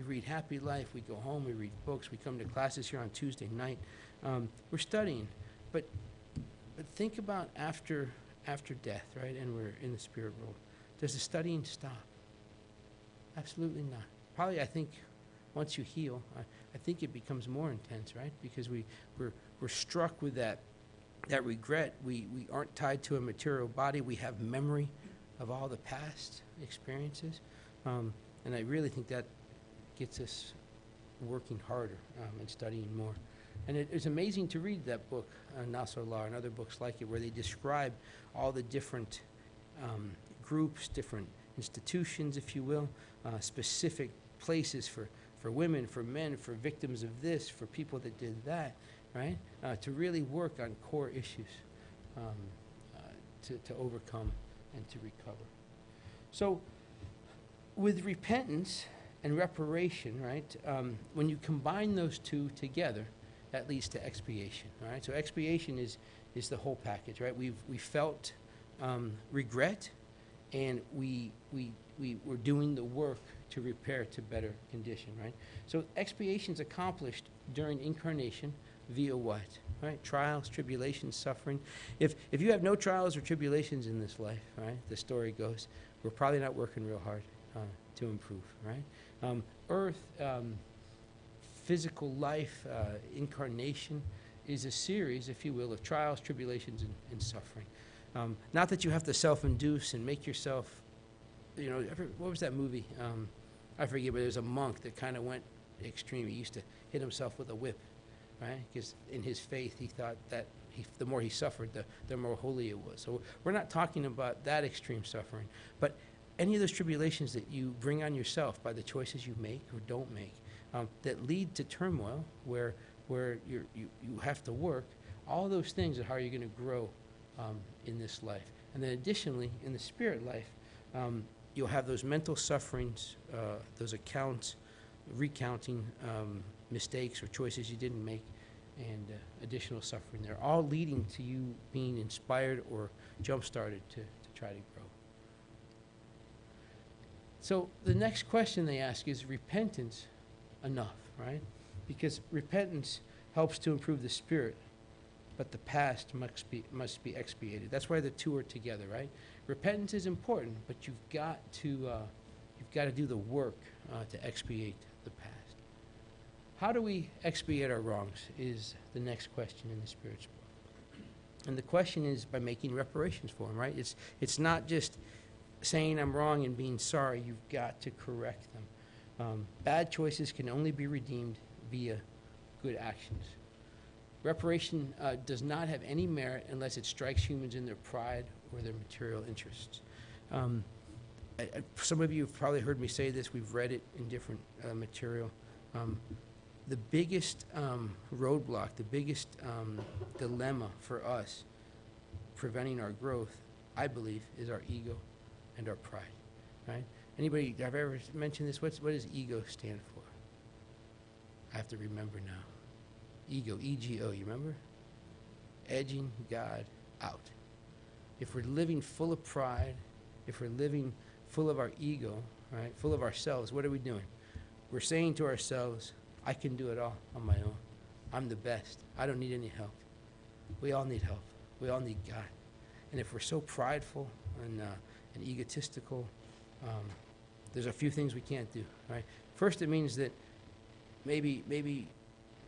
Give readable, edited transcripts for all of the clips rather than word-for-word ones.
read Happy Life, we go home, we read books, we come to classes here on Tuesday night. We're studying. But think about after death, right? And we're in the spirit world. Does the studying stop? Absolutely not. Probably, I think, once you heal, I think it becomes more intense, right? Because we're struck with that regret. We aren't tied to a material body. We have memory of all the past experiences. And I really think that gets us working harder and studying more. And it's amazing to read that book, Nasr Allah, and other books like it, where they describe all the different groups, different institutions, if you will, specific places for women, for men, for victims of this, for people that did that, right? To really work on core issues to overcome and to recover. So with repentance and reparation, right, when you combine those two together, that leads to expiation, right? So expiation is the whole package, right? We felt regret, and we were doing the work to repair to better condition, right? So expiation is accomplished during incarnation via what, right? Trials, tribulations, suffering. If you have no trials or tribulations in this life, right, the story goes, we're probably not working real hard to improve, right? Earth, physical life, incarnation is a series, if you will, of trials, tribulations, and suffering. Not that you have to self-induce and make yourself, you know, what was that movie? I forget, but there's a monk that kind of went extreme. He used to hit himself with a whip, right? Because in his faith, he thought that the more he suffered, the more holy it was. So we're not talking about that extreme suffering. But any of those tribulations that you bring on yourself by the choices you make or don't make, that lead to turmoil, where you have to work, all those things are how you're going to grow in this life. And then additionally, in the spirit life, you'll have those mental sufferings, those accounts, recounting mistakes or choices you didn't make, and additional suffering. They're all leading to you being inspired or jump-started to try to grow. So the next question they ask is repentance enough, right? Because repentance helps to improve the spirit, but the past must be expiated. That's why the two are together, right? Repentance is important, but you've got to do the work to expiate the past. How do we expiate our wrongs is the next question in the Spirit's book. And the question is by making reparations for them, right? It's not just saying I'm wrong and being sorry. You've got to correct them. Bad choices can only be redeemed via good actions. Reparation does not have any merit unless it strikes humans in their pride or their material interests. Some of you have probably heard me say this. We've read it in different material. The biggest roadblock, the biggest dilemma for us preventing our growth, I believe, is our ego and our pride, right? Anybody, have I ever mentioned this? What does ego stand for? I have to remember now. Ego, E-G-O, you remember? Edging God out. If we're living full of pride, if we're living full of our ego, right, full of ourselves, what are we doing? We're saying to ourselves, I can do it all on my own. I'm the best. I don't need any help. We all need help. We all need God. And if we're so prideful and egotistical, there's a few things we can't do, right? First, it means that maybe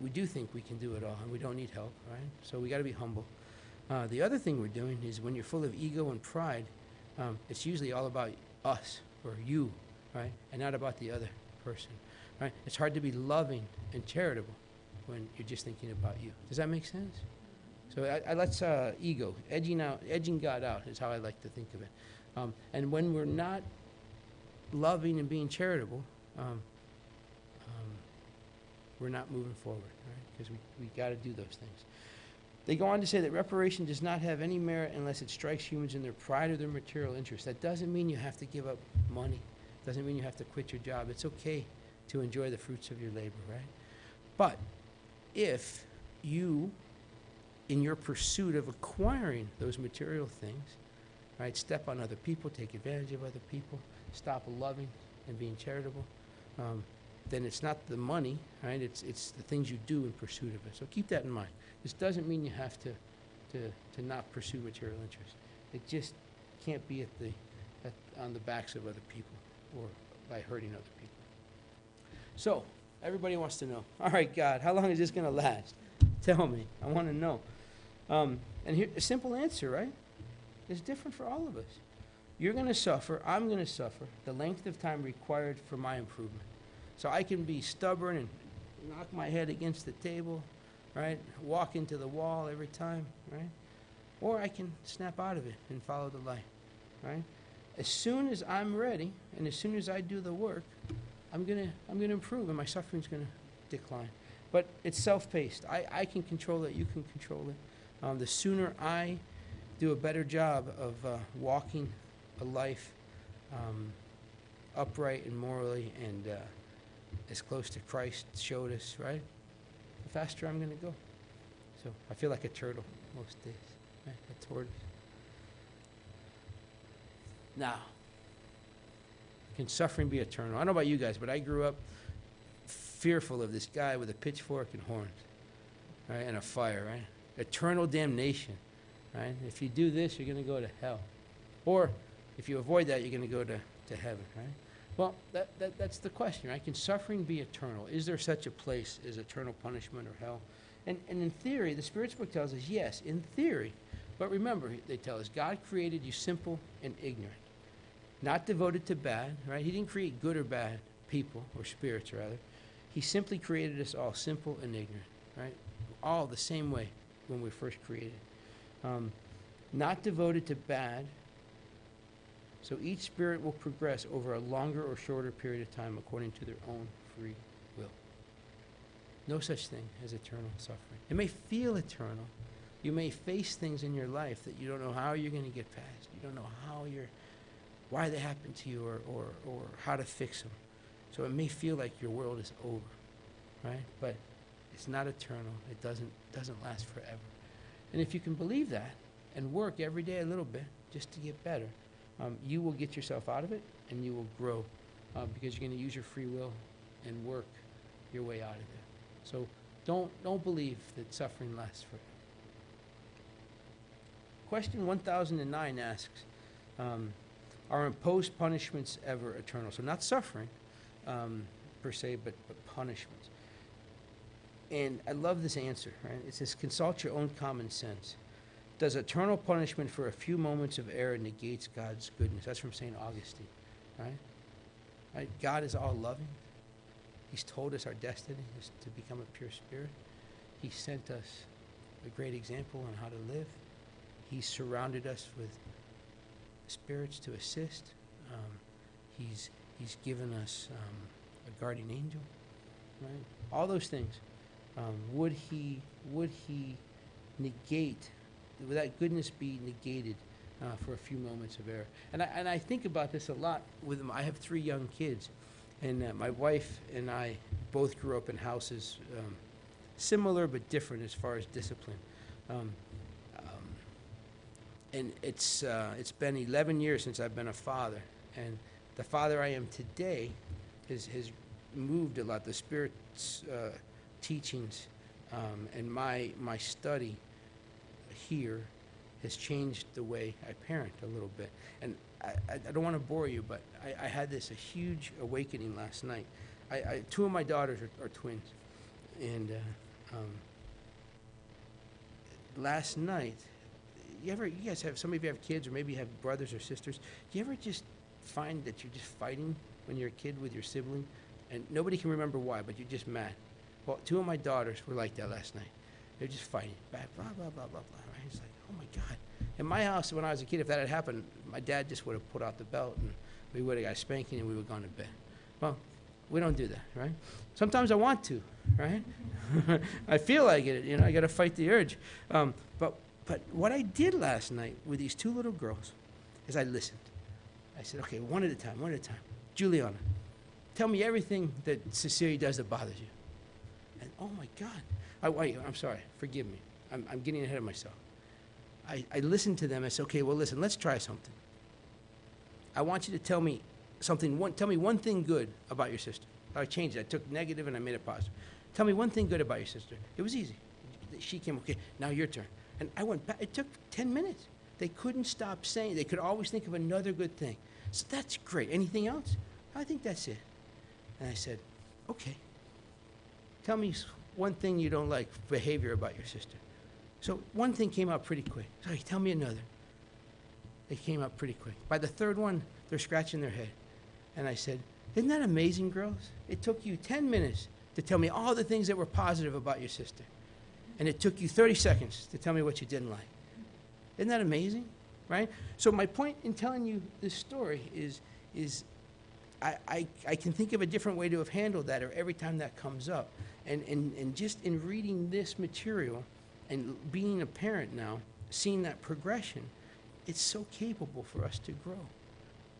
we do think we can do it all and we don't need help, right? So we got to be humble. The other thing we're doing is when you're full of ego and pride, it's usually all about us or you, right? And not about the other person, right? It's hard to be loving and charitable when you're just thinking about you. Does that make sense? So let's ego, edging God out is how I like to think of it. And when we're not loving and being charitable, we're not moving forward, right? Because we got to do those things. They go on to say that reparation does not have any merit unless it strikes humans in their pride or their material interest. That doesn't mean you have to give up money. Doesn't mean you have to quit your job. It's okay to enjoy the fruits of your labor, right? But if you, in your pursuit of acquiring those material things, right, step on other people, take advantage of other people, stop loving and being charitable, then it's not the money, right? It's the things you do in pursuit of it. So keep that in mind. This doesn't mean you have to not pursue material interests. It just can't be on the backs of other people or by hurting other people. So, everybody wants to know, all right, God, how long is this going to last? Tell me. I want to know. And here, a simple answer, right? It's different for all of us. You're going to suffer. I'm going to suffer the length of time required for my improvement. So I can be stubborn and knock my head against the table, right? Walk into the wall every time, right? Or I can snap out of it and follow the light, right? As soon as I'm ready and as soon as I do the work, I'm gonna improve and my suffering's gonna decline. But it's self-paced. I can control it. You can control it. The sooner I do a better job of walking a life upright and morally and as close to Christ showed us, right? The faster I'm gonna go. So I feel like a turtle most days, right? A tortoise. Now, can suffering be eternal? I don't know about you guys, but I grew up fearful of this guy with a pitchfork and horns, right, and a fire, right? Eternal damnation, right? If you do this, you're going to go to hell. Or if you avoid that, you're going to go to heaven, right? Well, that's the question, right? Can suffering be eternal? Is there such a place as eternal punishment or hell? And in theory, the Spirit's book tells us, yes, in theory. But remember, they tell us, God created you simple and ignorant. Not devoted to bad, right? He didn't create good or bad people, or spirits rather. He simply created us all simple and ignorant, right? All the same way when we were first created. Not devoted to bad, so each spirit will progress over a longer or shorter period of time according to their own free will. No such thing as eternal suffering. It may feel eternal. You may face things in your life that you don't know how you're going to get past. You don't know why they happen to you or how to fix them. So it may feel like your world is over, right? But it's not eternal. It doesn't last forever. And if you can believe that and work every day a little bit just to get better, you will get yourself out of it and you will grow because you're going to use your free will and work your way out of there. So don't believe that suffering lasts forever. Question 1009 asks, are imposed punishments ever eternal? So not suffering per se, but punishments. And I love this answer, right? It says, consult your own common sense. Does eternal punishment for a few moments of error negates God's goodness? That's from St. Augustine, right? God is all loving. He's told us our destiny is to become a pure spirit. He sent us a great example on how to live. He's surrounded us with spirits to assist. He's given us a guardian angel, right? All those things. Would he negate? Would that goodness be negated for a few moments of error? And I think about this a lot with them. I have 3 young kids, and my wife and I both grew up in houses similar but different as far as discipline. And it's been 11 years since I've been a father, and the father I am today has moved a lot. The Spirit's teachings and my study here has changed the way I parent a little bit. And I don't want to bore you, but I had a huge awakening last night. 2 of my daughters are twins, and last night, you guys have, some of you have kids, or maybe you have brothers or sisters. Do you ever just find that you're just fighting when you're a kid with your sibling, and nobody can remember why, but you're just mad? Well, 2 of my daughters were like that last night. They're just fighting, blah, blah, blah, blah, blah, blah, right? It's like, oh my God. In my house, when I was a kid, if that had happened, my dad just would have put out the belt, and we would have got a spanking, and we would have gone to bed. Well, we don't do that, right? Sometimes I want to, right? I feel like it, I got to fight the urge. But what I did last night with these 2 little girls is I listened. I said, okay, one at a time. Juliana, tell me everything that Cecilia does that bothers you. And oh my God. I'm sorry, forgive me. I'm getting ahead of myself. I listened to them. I said, okay, well, listen, let's try something. I want you to tell me something. Tell me one thing good about your sister. I changed it. I took negative and I made it positive. Tell me one thing good about your sister. It was easy. She came, okay, now your turn. And I went back. It took 10 minutes. They couldn't stop saying. They could always think of another good thing. So that's great. Anything else? I think that's it. And I said, okay. Tell me one thing you don't like, behavior about your sister. So one thing came out pretty quick. Sorry, tell me another. They came out pretty quick. By the third one, they're scratching their head. And I said, isn't that amazing, girls? It took you 10 minutes to tell me all the things that were positive about your sister. And it took you 30 seconds to tell me what you didn't like. Isn't that amazing, right? So my point in telling you this story is I can think of a different way to have handled that, or every time that comes up. And just in reading this material and being a parent now, seeing that progression, it's so capable for us to grow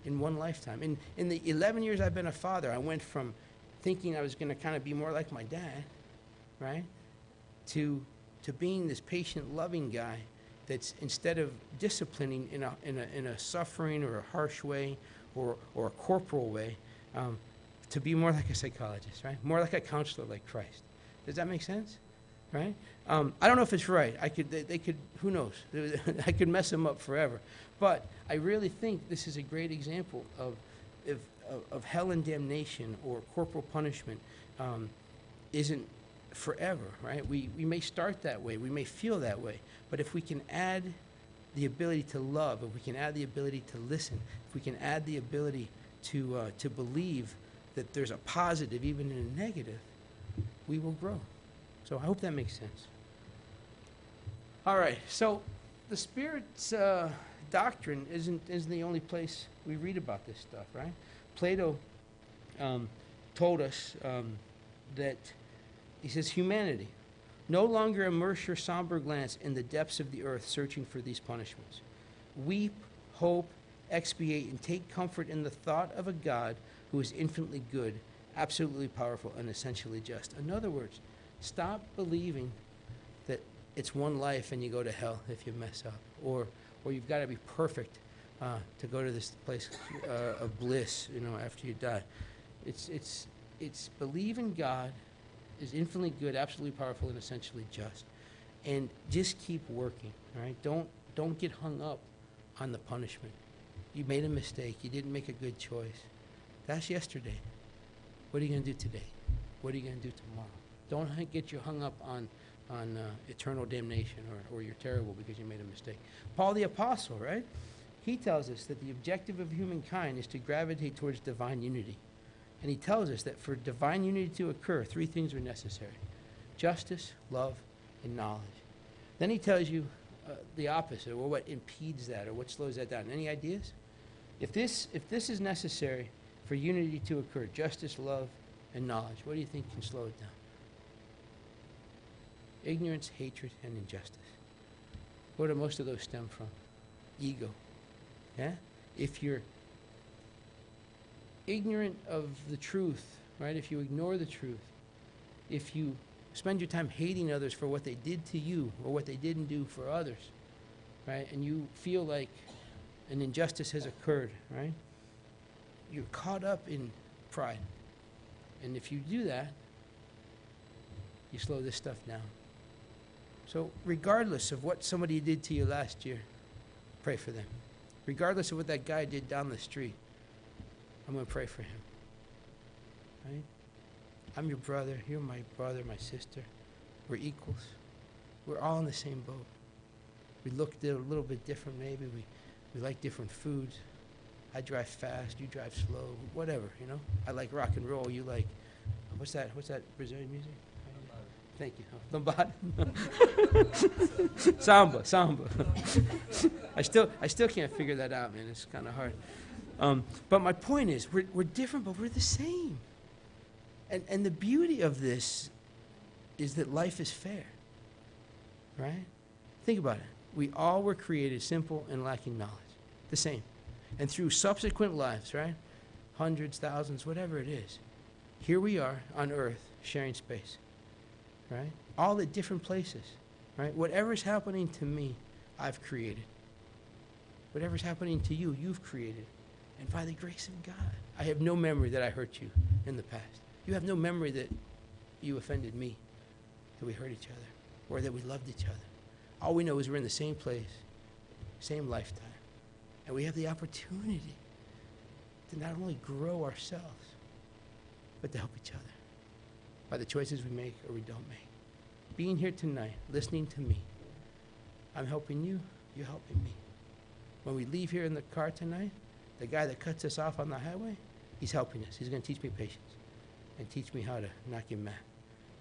in one lifetime. In the 11 years I've been a father, I went from thinking I was going to kind of be more like my dad, right, to being this patient, loving guy that's, instead of disciplining in a suffering or a harsh way or a corporal way, to be more like a psychologist, right? More like a counselor like Christ. Does that make sense? Right? I don't know if it's right. They could, who knows? I could mess them up forever. But I really think this is a great example of hell and damnation, or corporal punishment isn't forever, right? We may start that way. We may feel that way. But if we can add the ability to love, if we can add the ability to listen, if we can add the ability to believe that there's a positive even in a negative, we will grow. So I hope that makes sense. All right, so the Spirit's doctrine isn't the only place we read about this stuff, right? Plato told us that, he says, humanity, no longer immerse your somber glance in the depths of the earth searching for these punishments. Weep, hope, expiate, and take comfort in the thought of a God who is infinitely good, absolutely powerful, and essentially just. In other words, stop believing that it's one life and you go to hell if you mess up, or you've got to be perfect to go to this place of bliss, after you die. It's believe in God is infinitely good, absolutely powerful, and essentially just, and just keep working. All right, don't get hung up on the punishment. You made a mistake. You didn't make a good choice. That's yesterday. What are you going to do today? What are you going to do tomorrow? Don't get you hung up on eternal damnation, or you're terrible because you made a mistake. Paul the Apostle, right? He tells us that the objective of humankind is to gravitate towards divine unity. And he tells us that for divine unity to occur, 3 things are necessary: justice, love, and knowledge. Then he tells you the opposite, or what impedes that, or what slows that down. Any ideas? If this is necessary for unity to occur, justice, love, and knowledge, what do you think can slow it down? Ignorance, hatred, and injustice. Where do most of those stem from? Ego. Yeah? If you're ignorant of the truth, right? If you ignore the truth, if you spend your time hating others for what they did to you or what they didn't do for others, right? And you feel like an injustice has occurred, right? You're caught up in pride. And if you do that, you slow this stuff down. So regardless of what somebody did to you last year, pray for them. Regardless of what that guy did down the street, I'm going to pray for him. Right? I'm your brother. You're my brother, my sister. We're equals. We're all in the same boat. We look a little bit different maybe. We like different foods. I drive fast. You drive slow. Whatever, I like rock and roll. You like, what's that Brazilian music? Thank you. Lambada. Samba. I still can't figure that out, man. It's kind of hard. But my point is, we're different, but we're the same. And the beauty of this is that life is fair, right? Think about it. We all were created simple and lacking knowledge, the same. And through subsequent lives, right? Hundreds, thousands, whatever it is, here we are on earth sharing space, right? All at different places, right? Whatever's happening to me, I've created. Whatever's happening to you, you've created. And by the grace of God, I have no memory that I hurt you in the past. You have no memory that you offended me, that we hurt each other, or that we loved each other. All we know is we're in the same place, same lifetime, and we have the opportunity to not only grow ourselves, but to help each other by the choices we make or we don't make. Being here tonight, listening to me, I'm helping you, you're helping me. When we leave here in the car tonight, the guy that cuts us off on the highway, he's helping us. He's going to teach me patience and teach me how to not get mad.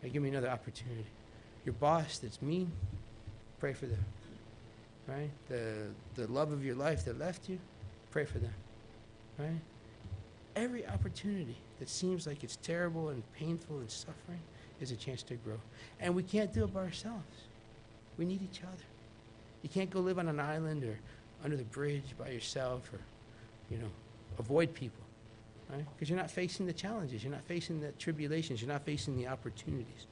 And give me another opportunity. Your boss that's mean, pray for them, right? The love of your life that left you, pray for them, right? Every opportunity that seems like it's terrible and painful and suffering is a chance to grow. And we can't do it by ourselves. We need each other. You can't go live on an island or under the bridge by yourself or, avoid people, right? Because you're not facing the challenges. You're not facing the tribulations. You're not facing the opportunities.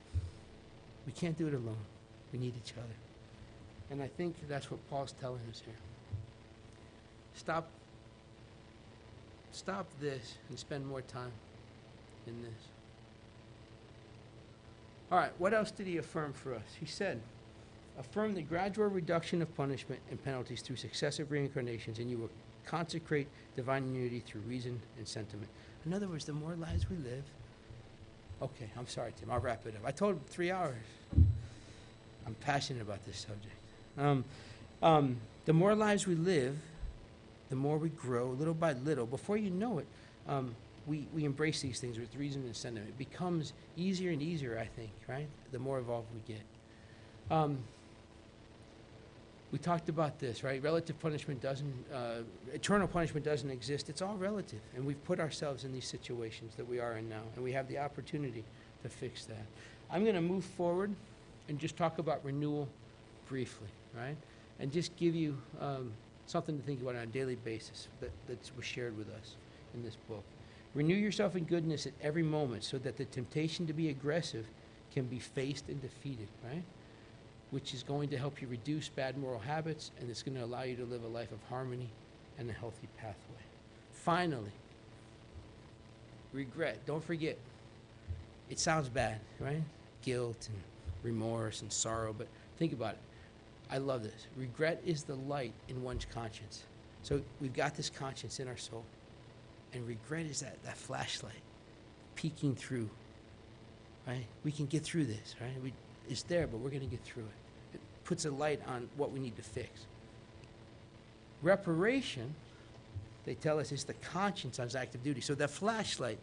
We can't do it alone. We need each other. And I think that's what Paul's telling us here. Stop this and spend more time in this. All right, what else did he affirm for us? He said, affirm the gradual reduction of punishment and penalties through successive reincarnations, and you will consecrate divine unity through reason and sentiment. In other words, the more lives we live, okay, I'm sorry, Tim, I'll wrap it up. I told him 3 hours. I'm passionate about this subject. The more lives we live, the more we grow, little by little. Before you know it, we embrace these things with reason and sentiment. It becomes easier and easier, I think, right? The more evolved we get. We talked about this, right? Relative punishment doesn't, eternal punishment doesn't exist. It's all relative. And we've put ourselves in these situations that we are in now. And we have the opportunity to fix that. I'm going to move forward and just talk about renewal briefly, right? And just give you something to think about on a daily basis that was shared with us in this book. Renew yourself in goodness at every moment so that the temptation to be aggressive can be faced and defeated, right? Which is going to help you reduce bad moral habits, and it's going to allow you to live a life of harmony and a healthy pathway. Finally, regret. Don't forget, it sounds bad, right? Guilt and remorse and sorrow, but think about it. I love this. Regret is the light in one's conscience. So we've got this conscience in our soul, and regret is that flashlight peeking through, right? We can get through this, right? It's there, but we're going to get through it. It puts a light on what we need to fix. Reparation, they tell us, is the conscience on active duty. So the flashlight,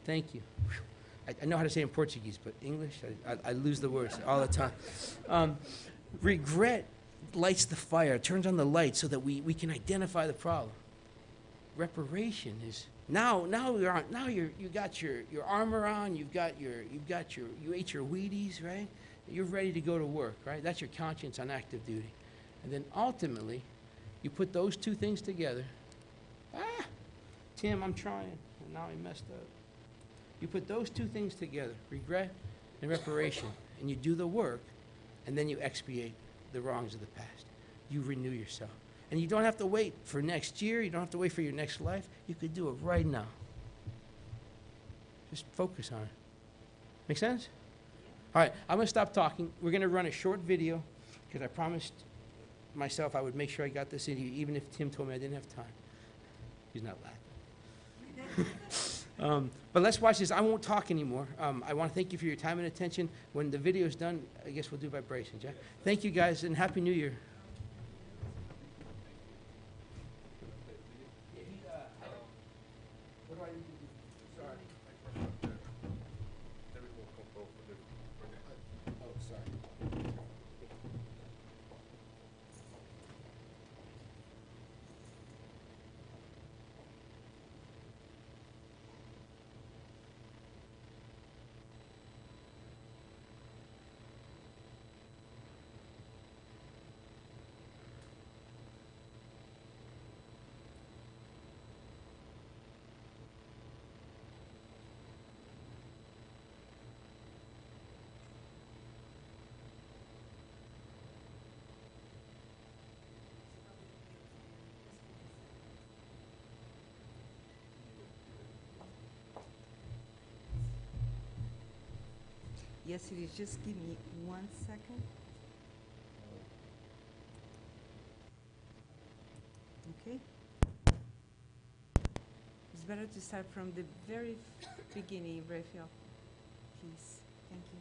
thank you. I know how to say it in Portuguese, but English, I lose the words all the time. Regret lights the fire, turns on the light so that we can identify the problem. Reparation is now you got your armor on, you ate your Wheaties, right? You're ready to go to work, right? That's your conscience on active duty. And then ultimately, you put those two things together. Tim, I'm trying, and now I messed up. You put those two things together, regret and reparation, and you do the work, and then you expiate the wrongs of the past. You renew yourself. And you don't have to wait for next year. You don't have to wait for your next life. You could do it right now. Just focus on it. Make sense? All right, I'm going to stop talking. We're going to run a short video because I promised myself I would make sure I got this in, even if Tim told me I didn't have time. He's not laughing. But let's watch this. I won't talk anymore. I want to thank you for your time and attention. When the video is done, I guess we'll do vibrations, yeah? Thank you, guys, and Happy New Year. What do I need to do? Sorry. Oh, sorry. Yes, it is. Just give me 1 second. Okay? It's better to start from the very beginning, Raphael. Please. Thank you.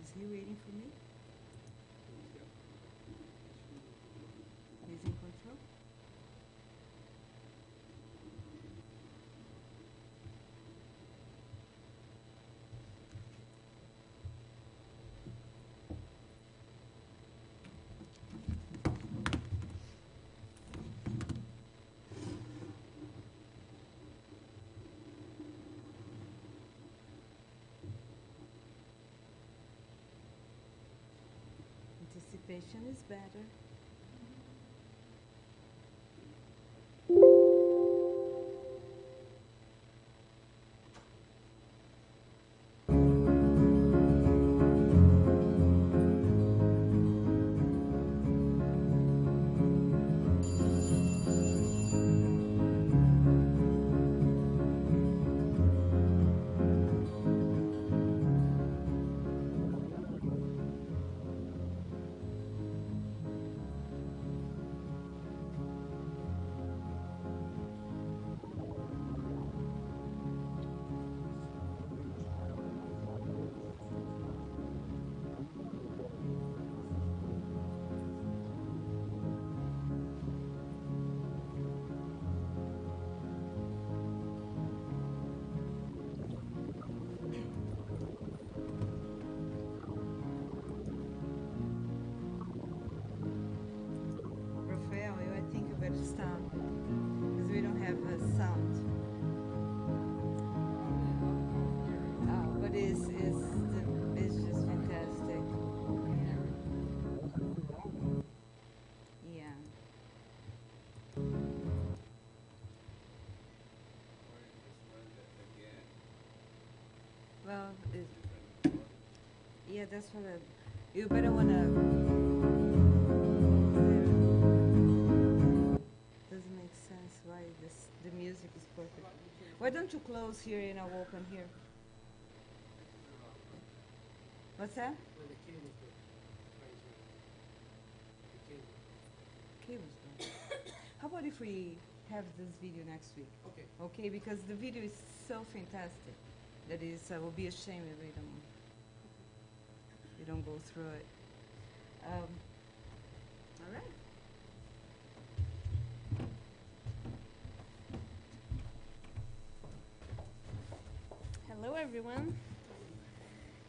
Is he waiting for me? He's in control? Anticipation is better. Raphael, I think you better stop because we don't have a sound. But it's just fantastic. Yeah. Well, yeah, that's what you better wanna. Doesn't make sense why the music is perfect. Why don't you close here and I'll open here? What's that? Cable's done. How about if we have this video next week? Okay. Okay, because the video is so fantastic that I will be ashamed if we don't go through it. All right. Hello everyone.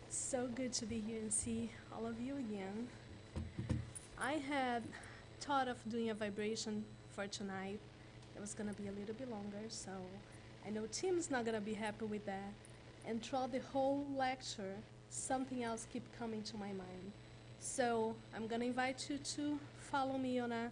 So good to be here and see all of you again. I had thought of doing a vibration for tonight. It was gonna be a little bit longer, so I know Tim's not gonna be happy with that. And throughout the whole lecture, something else kept coming to my mind. So I'm gonna invite you to follow me on a